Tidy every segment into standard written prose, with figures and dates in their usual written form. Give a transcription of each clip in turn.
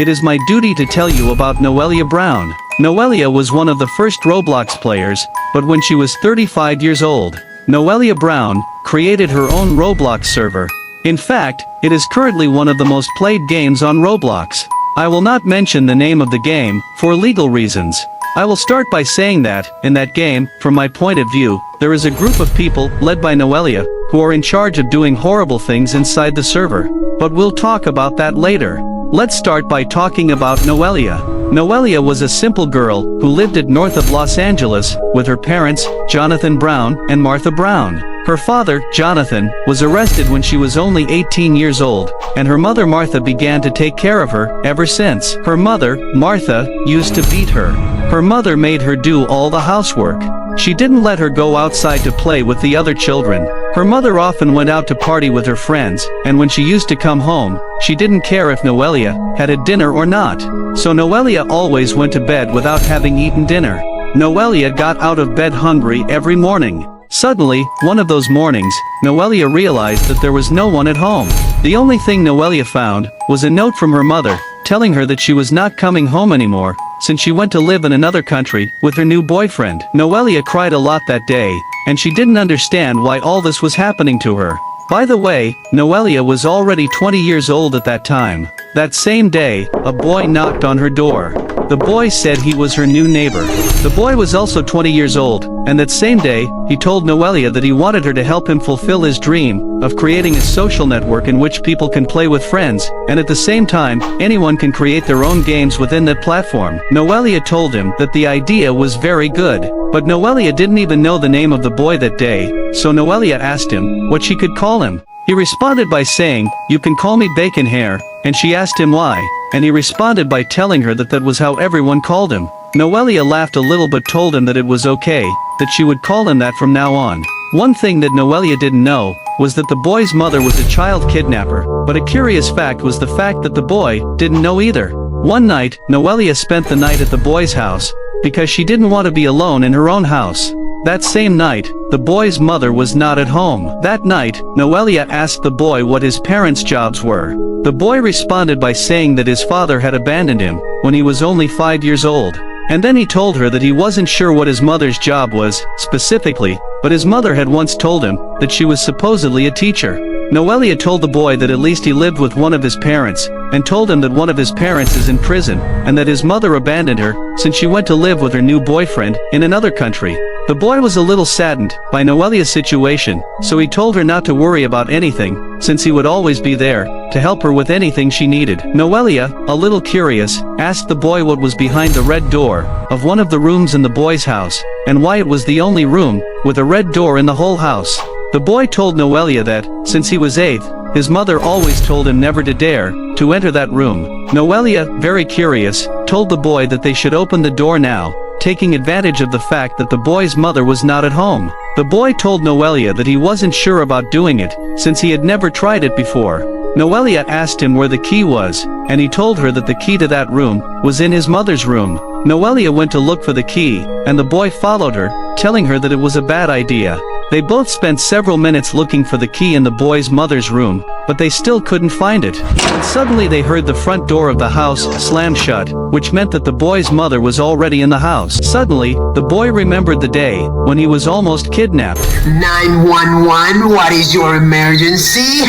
it is my duty to tell you about Noelia Brown. Noelia was one of the first Roblox players, but when she was 35 years old, Noelia Brown created her own Roblox server. In fact, it is currently one of the most played games on Roblox. I will not mention the name of the game, for legal reasons. I will start by saying that, in that game, from my point of view, there is a group of people, led by Noelia, who are in charge of doing horrible things inside the server. But we'll talk about that later. Let's start by talking about Noelia. Noelia was a simple girl, who lived at north of Los Angeles, with her parents, Jonathan Brown and Martha Brown. Her father, Jonathan, was arrested when she was only 18 years old, and her mother Martha began to take care of her, ever since. Her mother, Martha, used to beat her. Her mother made her do all the housework. She didn't let her go outside to play with the other children. Her mother often went out to party with her friends, and when she used to come home, she didn't care if Noelia had a dinner or not. So Noelia always went to bed without having eaten dinner. Noelia got out of bed hungry every morning. Suddenly, one of those mornings, Noelia realized that there was no one at home. The only thing Noelia found was a note from her mother, telling her that she was not coming home anymore, since she went to live in another country with her new boyfriend. Noelia cried a lot that day, and she didn't understand why all this was happening to her. By the way, Noelia was already 20 years old at that time. That same day, a boy knocked on her door. The boy said he was her new neighbor. The boy was also 20 years old, and that same day, he told Noelia that he wanted her to help him fulfill his dream of creating a social network in which people can play with friends, and at the same time, anyone can create their own games within that platform. Noelia told him that the idea was very good, but Noelia didn't even know the name of the boy that day, so Noelia asked him what she could call him. He responded by saying, "You can call me Bacon Hair," and she asked him why, and he responded by telling her that that was how everyone called him. Noelia laughed a little but told him that it was okay, that she would call him that from now on. One thing that Noelia didn't know was that the boy's mother was a child kidnapper, but a curious fact was the fact that the boy didn't know either. One night, Noelia spent the night at the boy's house, because she didn't want to be alone in her own house. That same night, the boy's mother was not at home. That night, Noelia asked the boy what his parents' jobs were. The boy responded by saying that his father had abandoned him when he was only 5 years old. And then he told her that he wasn't sure what his mother's job was, specifically, but his mother had once told him that she was supposedly a teacher. Noelia told the boy that at least he lived with one of his parents, and told him that one of his parents is in prison, and that his mother abandoned her, since she went to live with her new boyfriend, in another country. The boy was a little saddened by Noelia's situation, so he told her not to worry about anything, since he would always be there to help her with anything she needed. Noelia, a little curious, asked the boy what was behind the red door of one of the rooms in the boy's house, and why it was the only room with a red door in the whole house. The boy told Noelia that, since he was 8, his mother always told him never to dare to enter that room. Noelia, very curious, told the boy that they should open the door now, taking advantage of the fact that the boy's mother was not at home. The boy told Noelia that he wasn't sure about doing it, since he had never tried it before. Noelia asked him where the key was, and he told her that the key to that room was in his mother's room. Noelia went to look for the key, and the boy followed her, telling her that it was a bad idea. They both spent several minutes looking for the key in the boy's mother's room, but they still couldn't find it. And suddenly they heard the front door of the house slam shut, which meant that the boy's mother was already in the house. Suddenly, the boy remembered the day when he was almost kidnapped. 911, what is your emergency?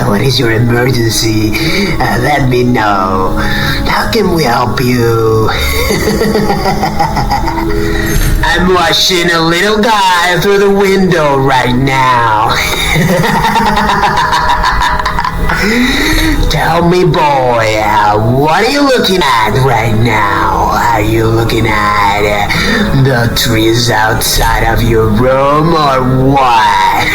What is your emergency? Let me know. How can we help you? I'm watching a little guy through the window right now. Tell me, boy, what are you looking at right now? Are you looking at the trees outside of your room or what?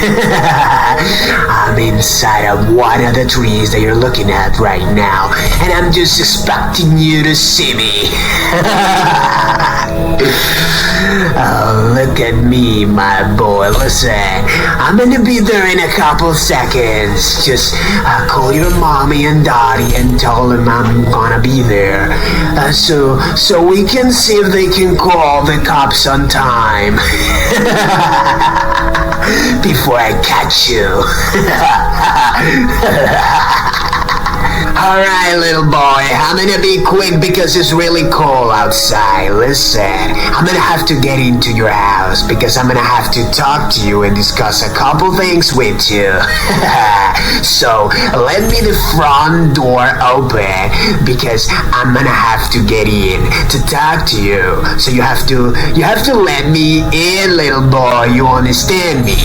I'm inside of one of the trees that you're looking at right now, and I'm just expecting you to see me. Oh, look at me, my boy. Listen, I'm gonna be there in a couple seconds. Just call your mommy and daddy and tell them I'm gonna be there. So we can see if they can call the cops on time. Before before I catch you. Alright, little boy, I'm gonna be quick because it's really cold outside. Listen, I'm gonna have to get into your house because I'm gonna have to talk to you and discuss a couple things with you. So, let me the front door open because I'm gonna have to get in to talk to you. So you have to let me in, little boy, you understand me?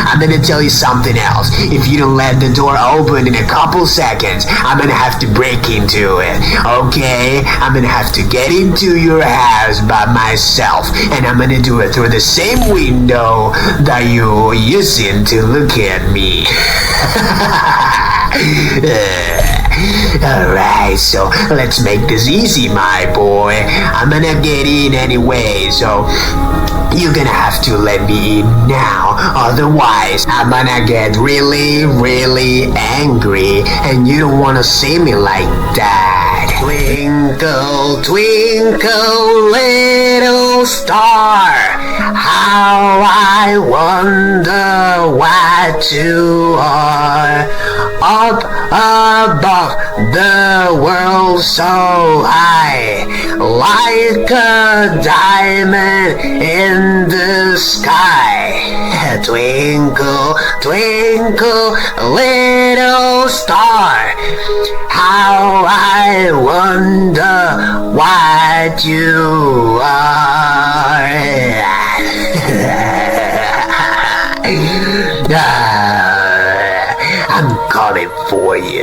I'm gonna tell you something else. If you don't let the door open in a couple seconds, I'm gonna have to break into it. Okay? I'm gonna have to get into your house by myself, and I'm gonna do it through the same window that you're using to look at me. Alright, so let's make this easy, my boy. I'm gonna get in anyway, so you're gonna have to let me in now, otherwise I'm gonna get really, really angry, and you don't wanna see me like that. Twinkle, twinkle, little star, how I wonder what you are. Up above the world so high, like a diamond in the sky. Twinkle, twinkle, little star, how I wonder what you are. I'm coming for you.